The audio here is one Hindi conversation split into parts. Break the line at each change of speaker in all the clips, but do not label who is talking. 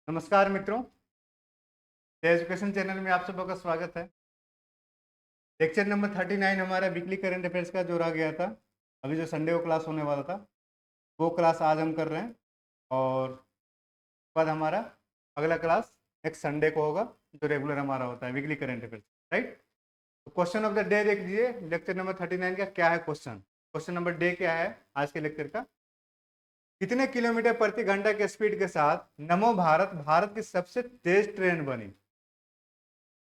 नमस्कार मित्रों, एजुकेशन चैनल में आप सबका स्वागत है। लेक्चर नंबर 39 हमारा वीकली करंट अफेयर्स का जो रह गया था, अभी जो संडे को क्लास होने वाला था वो क्लास आज हम कर रहे हैं। और बाद हमारा अगला क्लास नेक्स्ट संडे को होगा, जो रेगुलर हमारा होता है वीकली करंट अफेयर्स, राइट। तो क्वेश्चन ऑफ द डे देख लीजिए, लेक्चर नंबर 39 का क्या है क्वेश्चन। क्वेश्चन नंबर डे क्या है आज के लेक्चर का? कितने किलोमीटर प्रति घंटा के स्पीड के साथ नमो भारत भारत की सबसे तेज ट्रेन बनी?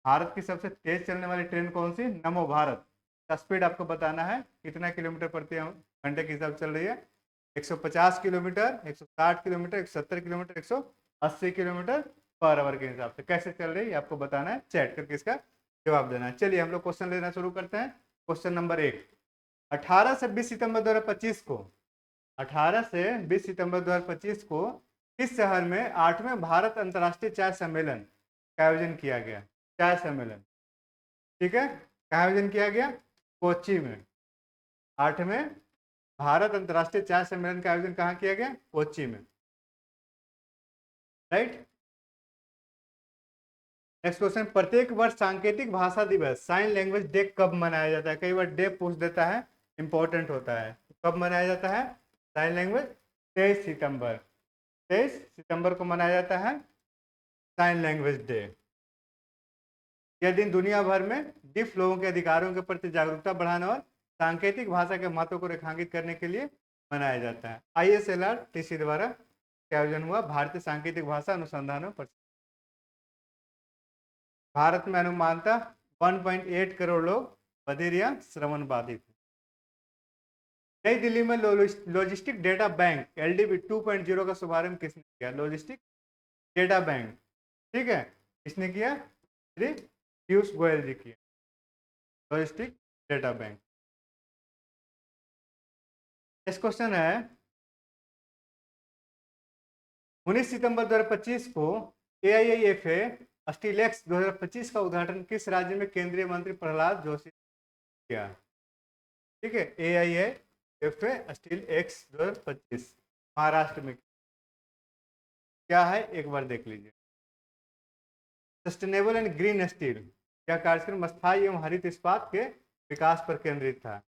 भारत की सबसे तेज चलने वाली ट्रेन कौन सी? नमो भारत। का स्पीड आपको बताना है कितना किलोमीटर प्रति घंटे के हिसाब से चल रही है। 150 kilometre, 160 kilometre, 170 kilometre, 180 kilometre per hour के हिसाब से कैसे चल रही है आपको बताना है, चैट करके इसका जवाब देना है। चलिए हम लोग क्वेश्चन लेना शुरू करते हैं। क्वेश्चन नंबर 1, 18 से 20 सितंबर 2025 को 18 से 20 सितंबर 2025 को किस शहर में 8वें भारत अंतर्राष्ट्रीय चाय सम्मेलन का आयोजन किया गया? चाय सम्मेलन, ठीक है, कहाँ आयोजन किया गया? कोच्चि में। 8वें भारत अंतर्राष्ट्रीय चाय सम्मेलन का आयोजन कहाँ किया गया? कोच्चि में, राइट। नेक्स्ट क्वेश्चन, प्रत्येक वर्ष सांकेतिक भाषा दिवस साइन लैंग्वेज डे कब मनाया जाता है? कई बार डे पूछ देता है, इंपॉर्टेंट होता है। कब मनाया जाता है साइन लैंग्वेज? 23 सितंबर। 23 सितंबर को मनाया जाता है साइन लैंग्वेज डे। यह दिन दुनिया भर में डिफ लोगों के अधिकारों के प्रति जागरूकता बढ़ाने और सांकेतिक भाषा के महत्व को रेखांकित करने के लिए मनाया जाता है। ISLRTC द्वारा क्या आयोजन हुआ? भारतीय सांकेतिक भाषा अनुसंधान पर। भारत में अनुमानतः 1.8 करोड़ लोग बधिर या श्रवण बाधित। नई दिल्ली में लॉजिस्टिक डेटा बैंक LDB 2.0 का शुभारंभ किसने किया? लॉजिस्टिक डेटा बैंक, ठीक है, किसने किया? श्री पीयूष गोयल जी किया logistic data bank. Next question है, 19 सितंबर 2025 को AIIFA स्टीलेक्स 2025 का उद्घाटन किस राज्य में केंद्रीय मंत्री प्रहलाद जोशी ने किया? ठीक है, AIIFA स्टीलेक्स 2025 महाराष्ट्र में क्या है एक बार देख लीजिए। सस्टेनेबल एंड ग्रीन स्टील, यह कार्यक्रम स्थायी एवं हरित इस्पात के विकास पर केंद्रित था।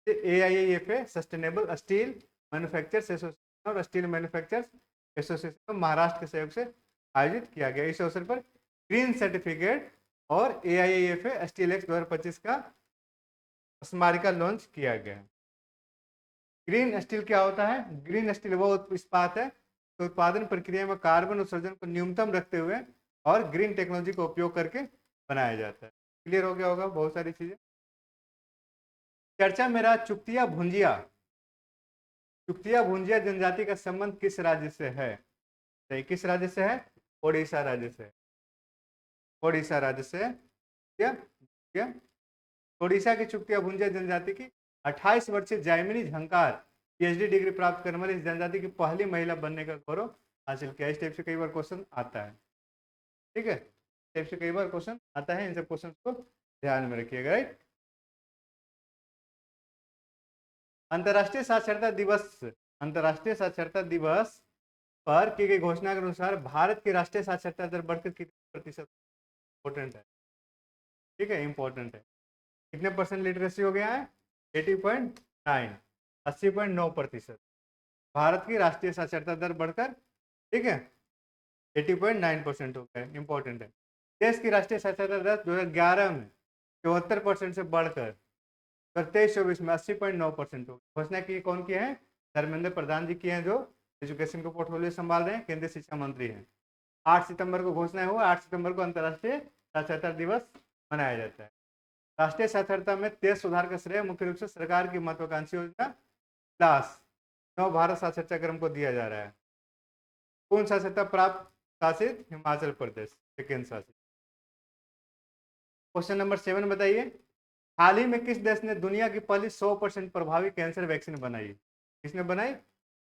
AIIFA sustainable steel manufacturers association और स्टील मैन्युफैक्चरर्स एसोसिएशन महाराष्ट्र के सहयोग से आयोजित किया गया। इस अवसर पर ग्रीन सर्टिफिकेट और AIIFA स्टीलेक्स 2025 का स्मारिका लॉन्च किया गया। ग्रीन स्टील क्या होता है? ग्रीन स्टील वो इस्पात है तो उत्पादन प्रक्रिया में कार्बन उत्सर्जन को न्यूनतम रखते हुए और ग्रीन टेक्नोलॉजी का उपयोग करके बनाया जाता है। क्लियर हो गया होगा बहुत सारी चीजें। चर्चा में रहा चुक्तिया भुंजिया। चुक्तिया भुंजिया जनजाति का संबंध किस राज्य से है? सही, किस राज्य से है? ओडिशा राज्य से। ओडिशा राज्य से। क्या क्या ओडिशा की चुक्तिया भुंजिया जनजाति की 28 वर्षीय जायमिनी झंकार PhD डिग्री प्राप्त करने वाली इस जनजाति की पहली महिला बनने का गौरव हासिल किया। इस टाइप से कई बार क्वेश्चन आता है, ठीक है, इस टाइप से कई बार क्वेश्चन आता है, इन सब क्वेश्चन को ध्यान में रखिएगा, राइट। अंतर्राष्ट्रीय साक्षरता दिवस, अंतर्राष्ट्रीय साक्षरता दिवस पर की गई घोषणा के अनुसार भारत की राष्ट्रीय साक्षरता दर बढ़कर कितने प्रतिशत? इंपॉर्टेंट है, ठीक है, इंपॉर्टेंट है। कितने परसेंट लिटरेसी हो गया है? 80.9, 80.9%। भारत की राष्ट्रीय साक्षरता दर बढ़कर, ठीक है, 80.9% हो गया है, इंपॉर्टेंट है। देश की राष्ट्रीय साक्षरता दर 2011 में 74% से बढ़कर 23-24 में 80.9% हो गई। घोषणा की कौन की है? धर्मेंद्र प्रधान जी की हैं, जो एजुकेशन को पोर्टफोलियो संभाल रहे हैं, केंद्रीय शिक्षा मंत्री हैं। 8 सितंबर को घोषणा हुआ, 8 सितंबर को अंतर्राष्ट्रीय साक्षरता दिवस मनाया जाता है। राष्ट्रीय साक्षरता में तेज सुधार का श्रेय मुख्य रूप से सरकार की महत्वाकांक्षी योजना क्लास 9 भारत साक्षरता क्रम को दिया जा रहा है। कौन साक्षरता प्राप्त शासित? हिमाचल प्रदेश, सेकेंड शासित। क्वेश्चन नंबर 7 बताइए, हाल ही में किस देश ने दुनिया की पहली 100% प्रभावी कैंसर वैक्सीन बनाई? किसने बनाई?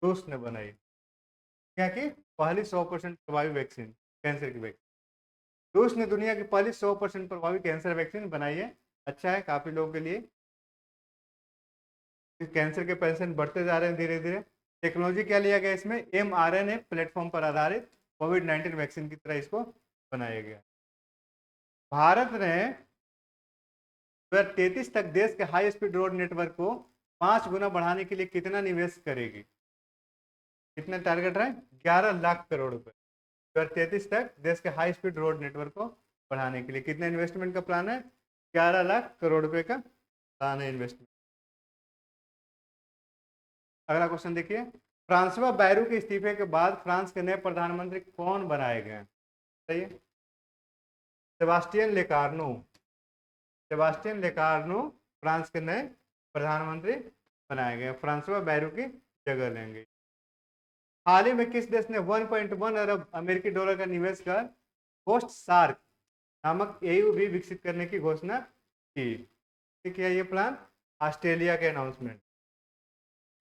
रूस ने बनाई। क्या की पहली 100% प्रभावी वैक्सीन, कैंसर की वैक्सीन। रूस ने दुनिया की पहली 100% प्रभावी कैंसर वैक्सीन बनाई है। अच्छा है काफी लोगों के लिए। कैंसर के पेशेंट बढ़ते जा रहे हैं धीरे धीरे। टेक्नोलॉजी क्या लिया गया इसमें? mRNA प्लेटफॉर्म पर आधारित कोविड-19 वैक्सीन की तरह इसको बनाया गया। भारत ने 2033 तक देश के हाई स्पीड रोड नेटवर्क को 5 गुना बढ़ाने के लिए कितना निवेश करेगी? कितना टारगेट है? 11 लाख करोड़ रुपए। 2033 तक देश के हाई स्पीड रोड नेटवर्क को बढ़ाने के लिए कितना इन्वेस्टमेंट का प्लान है? 11 लाख करोड़ रुपए का प्लान है इन्वेस्टमेंट। अगला क्वेश्चन देखिए, फ्रांसवा बैरू के इस्तीफे के बाद फ्रांस के नए प्रधानमंत्री कौन बनाए गए? सही है, सेबास्टियन लेकार्नो। सेबास्टियन लेकार्नो फ्रांस के नए प्रधानमंत्री बनाए गए, फ्रांसवा बैरू की जगह लेंगे। हाल ही में किस देश ने 1.1 अरब अमेरिकी डॉलर का निवेश कर पोस्ट सार्क नामक एयू भी विकसित करने की घोषणा की? क्या ये प्लान? ऑस्ट्रेलिया के अनाउंसमेंट।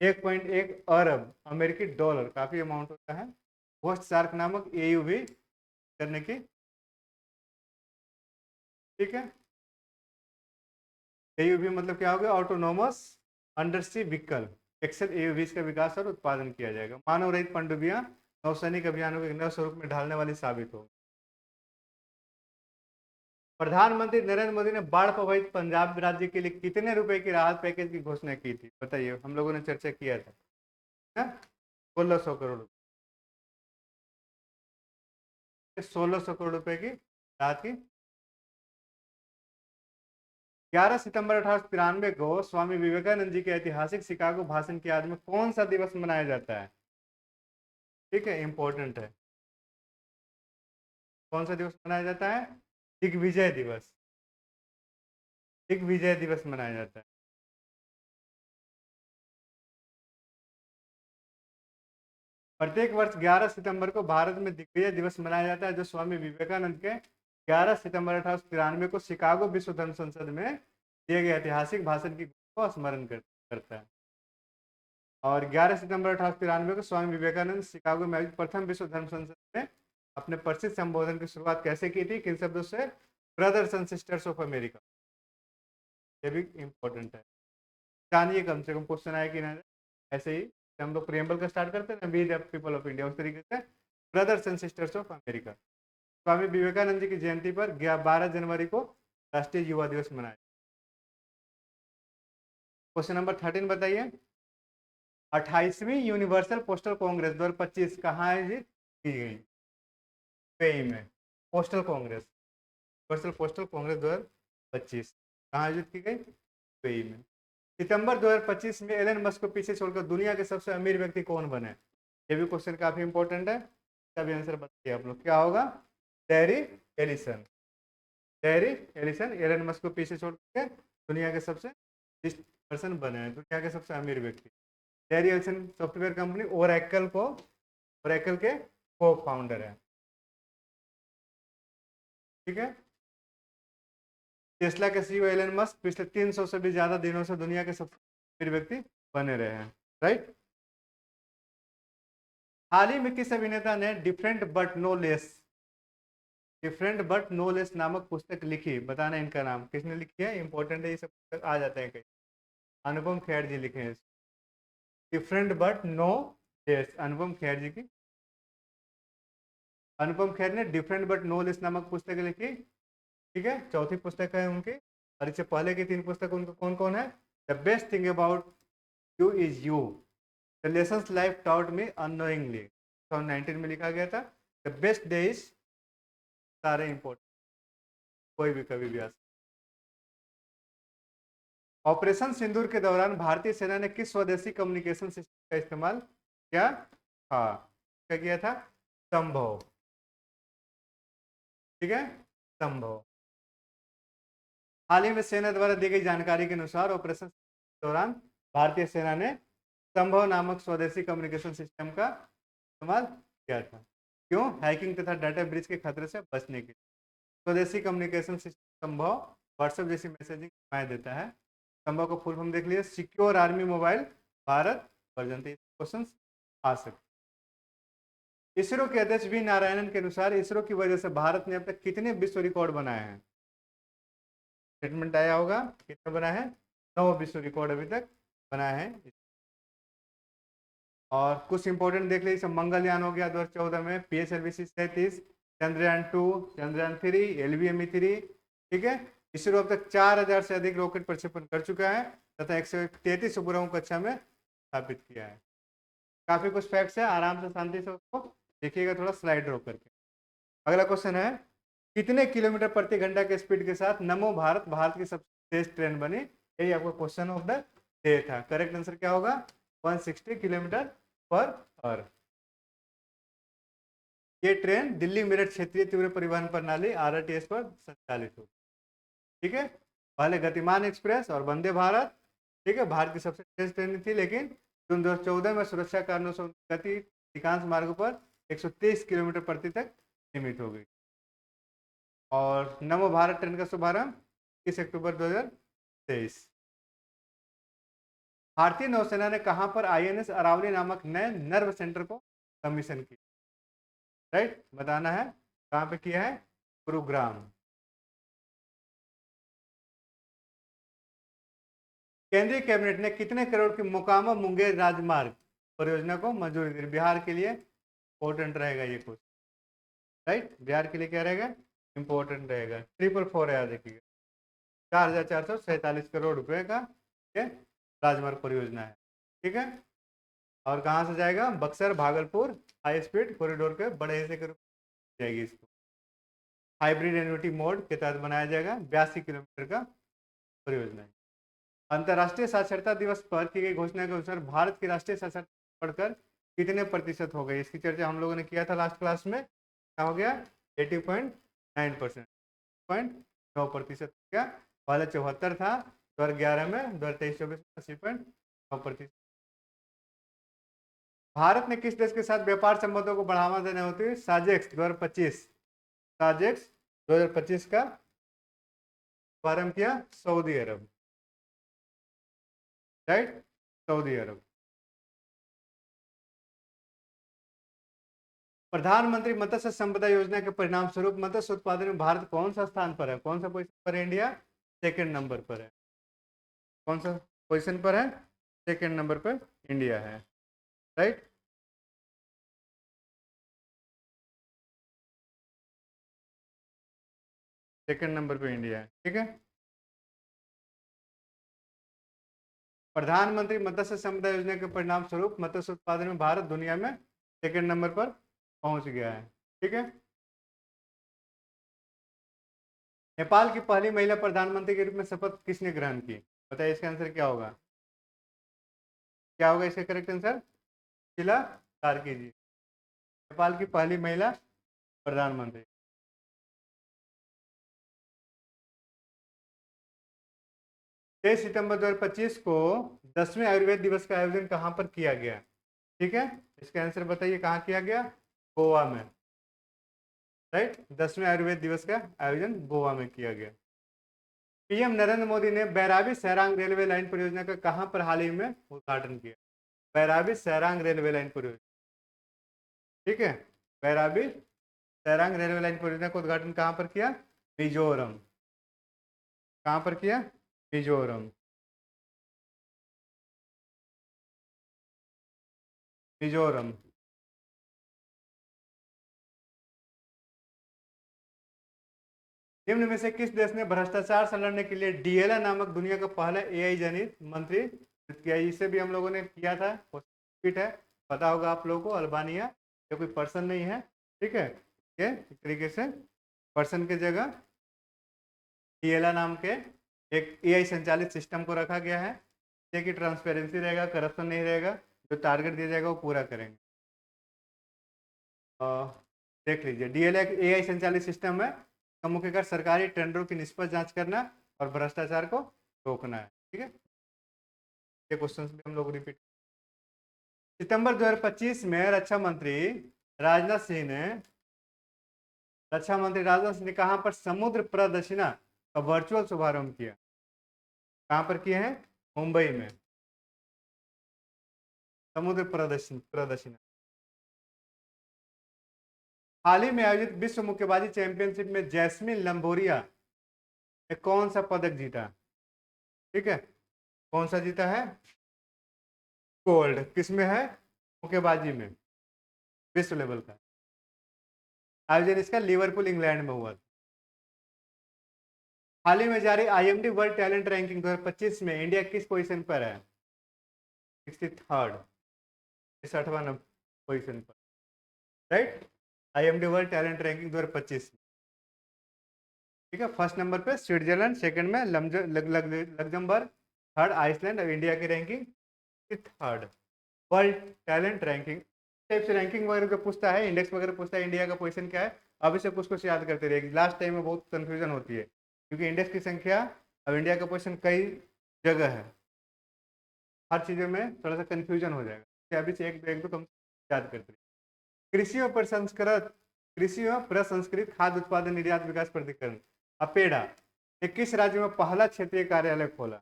1.1 अरब अमेरिकी डॉलर काफी अमाउंट होता है, पोस्ट सार्क नामक एयू भी करने की, ठीक है। एयूवी मतलब क्या हो गया? Autonomous undersea vehicle. एक्सेल एयूवीज का विकास और उत्पादन किया जाएगा। मानव रहित पनडुब्बियां नौसैनिक अभियानों के नए स्वरूप में ढालने वाली साबित हो। प्रधानमंत्री नरेंद्र मोदी ने बाढ़ प्रभावित पंजाब राज्य के लिए कितने रुपए की राहत पैकेज की घोषणा की थी? बताइए, हम लोगों ने चर्चा किया था ना? 1600 करोड़ रुपए, 1600 करोड़ रुपए की राहत की। 11 सितंबर 1893 को स्वामी विवेकानंद जी के ऐतिहासिक शिकागो भाषण की याद में कौन सा दिवस मनाया जाता है? ठीक है, इंपॉर्टेंट है। कौन सा दिवस मनाया जाता है? दिग्विजय दिवस। दिग्विजय दिवस मनाया जाता है। प्रत्येक वर्ष 11 सितंबर को भारत में दिग्विजय दिवस मनाया जाता है, जो स्वामी विवेकानंद के 11 सितंबर 1893 को शिकागो विश्व धर्म संसद में दिए गए ऐतिहासिक भाषण की को स्मरण करता है। और 11 सितंबर 1893 को स्वामी विवेकानंद शिकागो में आयोजित प्रथम विश्व धर्म संसद में अपने प्रसिद्ध संबोधन की शुरुआत कैसे की थी? किन शब्दों से? Brothers and sisters of America. ये भी इंपॉर्टेंट है, जानिए कम से कम क्वेश्चन आए कि ना। ऐसे ही हम लोग प्रियम्बल का स्टार्ट करते हैं ना, we the people of India, उस तरीके से brothers and sisters of America. Swami Vivekananda ji की जयंती पर 12 जनवरी को राष्ट्रीय युवा दिवस मनाया। क्वेश्चन नंबर 13 बताइए, 28वीं यूनिवर्सल पोस्टल कांग्रेस 2025 कहाँ है जी? की गई पेई में। Postal congress, universal postal congress 2025 कहाँ आयोजित की गई? पेई में। सितंबर 2025 में एलन मस्क को पीछे छोड़कर दुनिया के सबसे अमीर व्यक्ति कौन बने? ये भी क्वेश्चन काफी इंपॉर्टेंट है, इसका भी आंसर बताइए आप लोग, क्या होगा? Larry Ellison. Larry Ellison Elon Musk को पीछे छोड़कर दुनिया के सबसे पर्सन बने हैं, दुनिया के सबसे अमीर व्यक्ति। Larry Ellison software company Oracle के को फाउंडर है, ठीक है। टेस्ला के सीईओ एलन मस्क पिछले 300 से भी ज्यादा दिनों से दुनिया के सबसे अमीर व्यक्ति बने रहे हैं, राइट। हाल ही में किस अभिनेता ने डिफरेंट बट नो लेस नामक पुस्तक लिखी? बताना इनका नाम, किसने लिखी है? इंपॉर्टेंट है, ये सब पुस्तक आ जाते हैं कहीं। अनुपम खेर जी लिखे हैं। Different but no less, Anupam Kher जी की। अनुपम खेर ने डिफरेंट बट नो लेस नामक पुस्तक लिखी, ठीक है। चौथी पुस्तक है उनकी, और इससे पहले की 3 पुस्तक उनका कौन कौन है? The best thing about you is you, the lessons life taught me unknowingly 2019 में लिखा गया था। द बेस्ट डे इज, सारे इंपॉर्टेंट, कोई भी कभी भी आ सकता। ऑपरेशन सिंदूर के दौरान भारतीय सेना ने किस स्वदेशी कम्युनिकेशन सिस्टम का इस्तेमाल किया? हाँ, क्या किया था? संभव, ठीक है, संभव। हाल ही में सेना द्वारा दी गई जानकारी के अनुसार ऑपरेशन के दौरान भारतीय सेना ने संभव नामक स्वदेशी कम्युनिकेशन सिस्टम का इस्तेमाल किया था। क्यों? हैकिंग तथा डाटा ब्रीच के खतरे से बचने के लिए। स्वदेशी कम्युनिकेशन सिस्टम संभव व्हाट्सएप जैसी मैसेजिंग सेवाएं देता है। संभव को फुल फॉर्म देख लिया, secure army mobile Bharat version. Question आ सकते। इसरो के अध्यक्ष वी नारायणन के अनुसार इसरो की वजह से भारत ने अब तक कितने विश्व रिकॉर्ड बनाए हैं? स्टेटमेंट आया होगा, कितने बनाए हैं? 9 विश्व रिकॉर्ड अभी तक बनाए हैं। और कुछ इंपॉर्टेंट देख लीजिए, मंगलयान हो गया 2014 में, PSLV 37, चंद्रयान 2, चंद्रयान 3, LVME 3, ठीक है। इसरो अब तक 4000 से अधिक रॉकेट प्रक्षेपण कर चुका है तथा 133 उपग्रहों को कक्षा में स्थापित किया है। काफी कुछ फैक्ट्स है, आराम से शांति से उसको देखिएगा, थोड़ा स्लाइड ड्रॉ करके। अगला क्वेश्चन है, कितने किलोमीटर प्रति घंटा के स्पीड के साथ नमो भारत भारत की सबसे तेज ट्रेन बनी? यही आपका क्वेश्चन ऑफ द डे था। करेक्ट आंसर क्या होगा? 160 किलोमीटर पर आवर। ये ट्रेन दिल्ली मेरठ क्षेत्रीय तीव्र परिवहन प्रणाली RRTS पर संचालित होगी, ठीक है। पहले गतिमान एक्सप्रेस और वंदे भारत, ठीक है, भारत की सबसे तेज ट्रेन थी, लेकिन जून 2014 में सुरक्षा कारणों से गति अधिकांश मार्गों पर 130 किलोमीटर प्रति तक सीमित हो गई। और नमो भारत ट्रेन का शुभारंभ 21 अक्टूबर 2023। भारतीय नौसेना ने कहां पर INS अरावली नामक नए नर्व सेंटर को कमीशन किया? राइट, बताना है कहां पे किया है? गुरुग्राम। केंद्रीय कैबिनेट ने कितने करोड़ की मोकामा मुंगेर राजमार्ग परियोजना को मंजूरी दी? बिहार के लिए इंपॉर्टेंट रहेगा ये कुछ, राइट, बिहार के लिए क्या रहेगा? इंपॉर्टेंट रहेगा। 444 है, याद रखिएगा। 4447 करोड़ रुपए का ये राजमार्ग परियोजना है, ठीक है। और कहाँ से जाएगा? Buxar Bhagalpur high speed corridor के बड़े हिस्से के रूप में जाएगी। इसको हाइब्रिड एन्युटी मोड के तहत बनाया जाएगा। 82 किलोमीटर का परियोजना है। अंतर्राष्ट्रीय साक्षरता दिवस पर की गई घोषणा के अनुसार भारत की राष्ट्रीय साक्षरता बढ़कर कितने प्रतिशत हो गई? इसकी चर्चा हम लोगों ने किया था लास्ट क्लास में। क्या हो गया? 80.9%, 9% हो गया। पहले 74 था 2011 में, 2023-24 में 80.9%। भारत ने किस देश के साथ व्यापार संबंधों को बढ़ावा देने होते हुए साजेक्स 2025 का प्रारंभ किया? सऊदी अरब, राइट, सऊदी अरब। प्रधानमंत्री मत्स्य संपदा योजना के परिणाम स्वरूप मत्स्य उत्पादन में भारत कौन सा स्थान पर है? कौन सा पोजीशन पर है? इंडिया सेकंड नंबर पर है। कौन सा पोजीशन पर है? सेकंड नंबर पर इंडिया है, राइट। सेकंड नंबर पे इंडिया है, ठीक है। प्रधानमंत्री मत्स्य संपदा योजना के परिणाम स्वरूप मत्स्य उत्पादन में भारत दुनिया में सेकंड नंबर पर पहुंच गया है, ठीक है। नेपाल की पहली महिला प्रधानमंत्री के रूप में शपथ किसने ग्रहण की? बताइए इसका आंसर क्या होगा? क्या होगा इसका करेक्ट आंसर? शीला कार्की जी, नेपाल की पहली महिला प्रधानमंत्री। 23 सितंबर 2025 को 10वें आयुर्वेद दिवस का आयोजन कहां पर किया गया? ठीक है, इसका आंसर बताइए, कहां किया गया? गोवा में, राइट। 10वें आयुर्वेद दिवस का आयोजन गोवा में किया गया। PM नरेंद्र मोदी ने बैराबी सैरांग रेलवे लाइन परियोजना का कहां पर हाल ही में उद्घाटन किया? बैराबी सैरांग रेलवे लाइन परियोजना, ठीक है। बैराबी सैरांग रेलवे लाइन परियोजना का उद्घाटन कहां पर किया? मिजोरम। कहां पर किया? मिजोरम, मिजोरम। निम्न में से किस देश ने भ्रष्टाचार से लड़ने के लिए DLA नामक दुनिया का पहला AI जनित मंत्री नियुक्त किया? इसे भी हम लोगों ने किया था, फिट है, पता होगा आप लोगों को। अल्बानिया, ये कोई पर्सन नहीं है, ठीक है। ये एक तरीके से पर्सन की जगह DLA नाम के एक AI संचालित सिस्टम को रखा गया है, जिससे ट्रांसपेरेंसी रहेगा, करप्शन नहीं रहेगा, जो टारगेट दिया जाएगा वो पूरा करेंगे। देख लीजिए, DLA एक AI संचालित सिस्टम है, का मुख्य कार्य सरकारी टेंडरों की निष्पक्ष जांच करना और भ्रष्टाचार को रोकना है, ठीक है। ये क्वेश्चन भी हम लोग रिपीट। सितंबर 2025 में राजनाथ सिंह ने रक्षा मंत्री राजनाथ सिंह ने कहां पर समुद्र प्रदक्षिणा का वर्चुअल शुभारंभ किया? कहां पर किए हैं? मुंबई में, समुद्र प्रदक्षिणा। हाल ही में आयोजित विश्व मुक्केबाजी चैंपियनशिप में जैस्मिन लंबोरिया ने कौन सा पदक जीता? ठीक है, कौन सा जीता है? गोल्ड। किसमें है? मुक्केबाजी में विश्व लेवल का आयोजन इसका लिवरपूल इंग्लैंड में हुआ था। हाल ही में जारी आईएमडी वर्ल्ड टैलेंट रैंकिंग 2025 में इंडिया किस पोजीशन पर है? 63rd, 68वां पोजीशन पर, right. IMD world talent ranking 2025 में, ठीक है। फर्स्ट नंबर पे स्विट्जरलैंड, सेकंड में लग्जमबर्ग, थर्ड आइसलैंड और इंडिया की ranking 63rd world talent ranking. Type से रैंकिंग वगैरह जो पूछता है, इंडेक्स वगैरह पूछता है, इंडिया का पोजीशन क्या है, अभी से कुछ कुछ याद करते रहेगी। लास्ट टाइम में बहुत कंफ्यूजन होती है क्योंकि इंडेक्स की संख्या, अब इंडिया का पोजीशन कई जगह है, हर चीज़ों में थोड़ा सा कंफ्यूजन हो जाएगा। अभी से एक दो कम याद करते रहिए। कृषि और प्रसंस्कृत खाद्य उत्पादन निर्यात विकास प्राधिकरण अपेडा ने किस राज्य में पहला क्षेत्रीय कार्यालय खोला?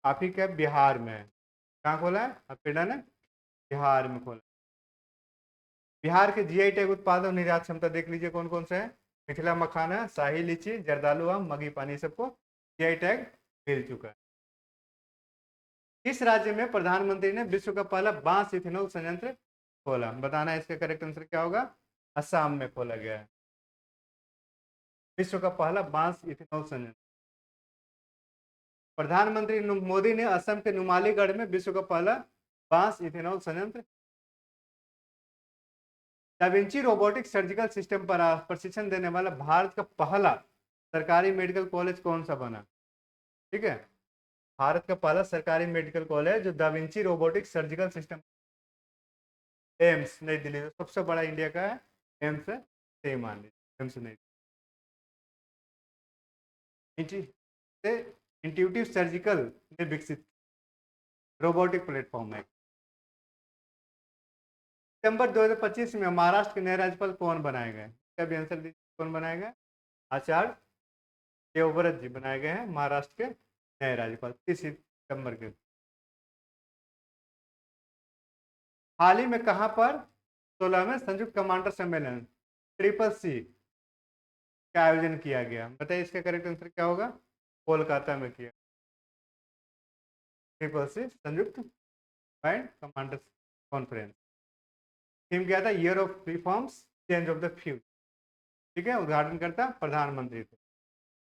आप ही क्या, बिहार में। कहाँ खोला है अपेडा ने? बिहार में खोला। बिहार के जीआई टैग उत्पादन निर्यात क्षमता देख लीजिए कौन कौन से है। मिथिला मखाना, शाही लीची, जर्दालू आम, मगी पानी, सबको जीआई टैग मिल चुका है। किस राज्य में प्रधानमंत्री ने विश्व का पहला बांस इथेनॉल संयंत्र खोला? बताना है इसका करेक्ट आंसर क्या होगा। असम में खोला गया है विश्व का पहला बांस इथेनॉल संयंत्र। प्रधानमंत्री मोदी ने असम के नुमालीगढ़ में विश्व का पहला बांस इथेनॉल संयंत्र। डाविंची रोबोटिक सर्जिकल सिस्टम पर प्रशिक्षण देने वाला भारत का पहला सरकारी मेडिकल कॉलेज कौन सा बना? ठीक है, भारत का पहला सरकारी मेडिकल कॉलेज जो da Vinci robotic surgical system, AIIMS नई दिल्ली, जो सबसे बड़ा इंडिया का है एम्स है, सही मान लीजिए एम्स नई। इंट्यूटिव सर्जिकल ने विकसित रोबोटिक प्लेटफॉर्म है। सितंबर 2025 में महाराष्ट्र के नए राज्यपाल कौन बनाए गए? इसका भी आंसर दीजिए, कौन बनाए गए? आचार्य देवव्रत जी बनाए गए हैं महाराष्ट्र के नए राज्यपाल 30 सितंबर के। हाल ही में कहां पर 16वें संयुक्त कमांडर सम्मेलन ट्रिपल सी का आयोजन किया गया? बताइए इसका करेक्ट आंसर क्या होगा। कोलकाता में किया। ट्रिपल सी संयुक्त कमांड कमांडर कॉन्फ्रेंस। थीम क्या था? Year of reforms, change of the future. ठीक है, उद्घाटन करता प्रधानमंत्री थे।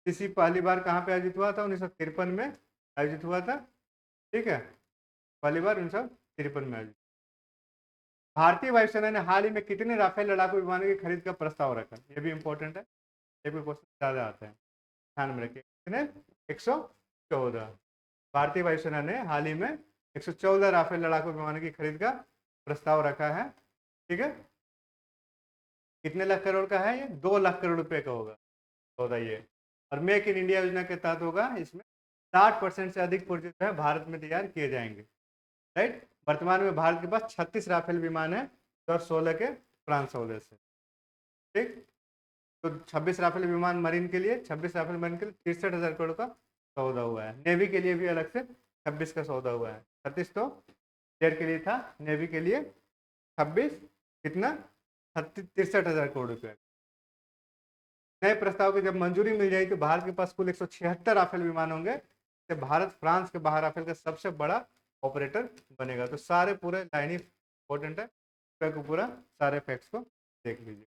सीसी पहली बार कहाँ पे आयोजित हुआ था? 1953 में आयोजित हुआ था। ठीक है, पहली बार 1953 में आयोजित। भारतीय वायुसेना ने हाल ही में कितने राफेल लड़ाकू विमानों की खरीद का प्रस्ताव रखा? ये भी इंपॉर्टेंट है, ये भी क्वेश्चन ज्यादा आता है, ध्यान में रखिए। कितने? 114। भारतीय वायुसेना ने हाल ही में 114 राफेल लड़ाकू विमानों की खरीद का प्रस्ताव रखा है। ठीक है, कितने लाख करोड़ का है? ये 2 लाख करोड़ रुपए का होगा, बताइए। और मेक इन इंडिया योजना के तहत होगा, इसमें 60% से अधिक प्रोजेक्ट है भारत में तैयार किए जाएंगे, राइट। वर्तमान में भारत के पास 36 राफेल विमान है 2016 के फ्रांस सौदे से। ठीक, तो 26 राफेल विमान मरीन के लिए, 26 राफेल मरीन के लिए 63,000 करोड़ का सौदा हुआ है। नेवी के लिए भी अलग से 26 का सौदा हुआ है। 36 तो एयर के लिए था, नेवी के लिए 26 कितना? 63,000 करोड़ रुपये। नए प्रस्ताव की जब मंजूरी मिल जाएगी तो भारत के पास कुल 176 राफेल विमान होंगे। तो भारत फ्रांस के बाहर राफेल का सबसे बड़ा ऑपरेटर बनेगा। तो सारे पूरे लाइन इंपॉर्टेंट है, पूरा सारे फैक्ट्स को देख लीजिए।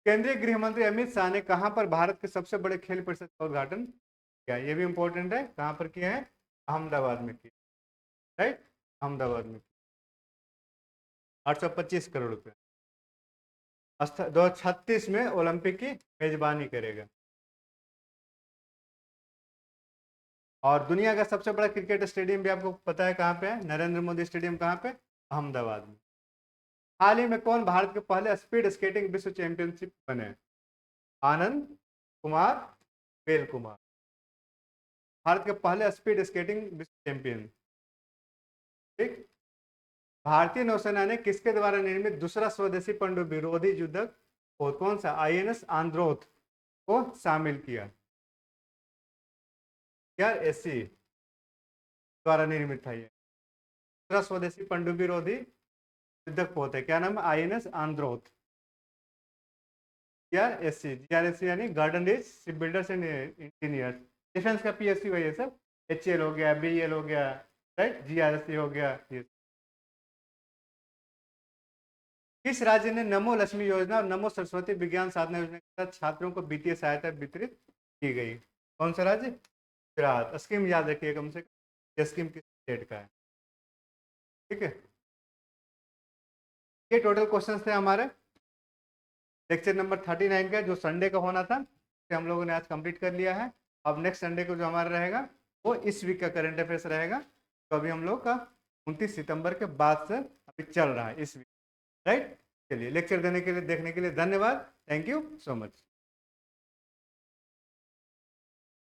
केंद्रीय गृह मंत्री अमित शाह ने कहां पर भारत के सबसे बड़े खेल परिषद का उद्घाटन किया? ये भी इंपॉर्टेंट है, कहां पर किया है? अहमदाबाद में किया, राइट, अहमदाबाद में। 825 करोड़ रुपए। 2036 में ओलंपिक की मेजबानी करेगा। और दुनिया का सबसे बड़ा क्रिकेट स्टेडियम भी आपको पता है कहाँ पे है? नरेंद्र मोदी स्टेडियम। कहाँ पे? अहमदाबाद में। हाल ही में कौन भारत के पहले स्पीड स्केटिंग विश्व चैंपियनशिप बने? आनंद कुमार बेल कुमार, भारत के पहले स्पीड स्केटिंग विश्व चैंपियन। ठीक, भारतीय नौसेना ने किसके द्वारा निर्मित दूसरा स्वदेशी पनडुब्बी विरोधी युद्धक कौन सा आईएनएस आंद्रोथ को शामिल किया? क्या एससी द्वारा निर्मित था ये दूसरा स्वदेशी पनडुब्बी विरोधी युद्धक पोत है? क्या नाम है? आईएनएस आंद्रोथ। जीआरएससी, जीआरएससी यानी garden rich ship builders and engineers. Defence का पीएससी वही है सब। एचएल हो गया, बीएल हो गया, राइट, जीआरएससी हो गया, ये किस राज्य ने नमो लक्ष्मी योजना और नमो सरस्वती विज्ञान साधना योजना के तहत छात्रों को वित्तीय सहायता वितरित की गई? कौन सा राज्य? गुजरात। स्कीम याद रखिए कम से कम, ये स्कीम किस स्टेट का है। ठीक है, ये टोटल क्वेश्चंस थे हमारे लेक्चर नंबर 39 का, जो संडे का होना था, हम लोगों ने आज कंप्लीट कर लिया है। अब नेक्स्ट संडे को जो हमारा रहेगा वो इस वीक का करंट अफेयर्स रहेगा, तो अभी हम लोग का 29 सितंबर के बाद से अभी चल रहा है इस वीक, राइट। चलिए, लेक्चर देने के लिए देखने के लिए धन्यवाद। Thank you so much.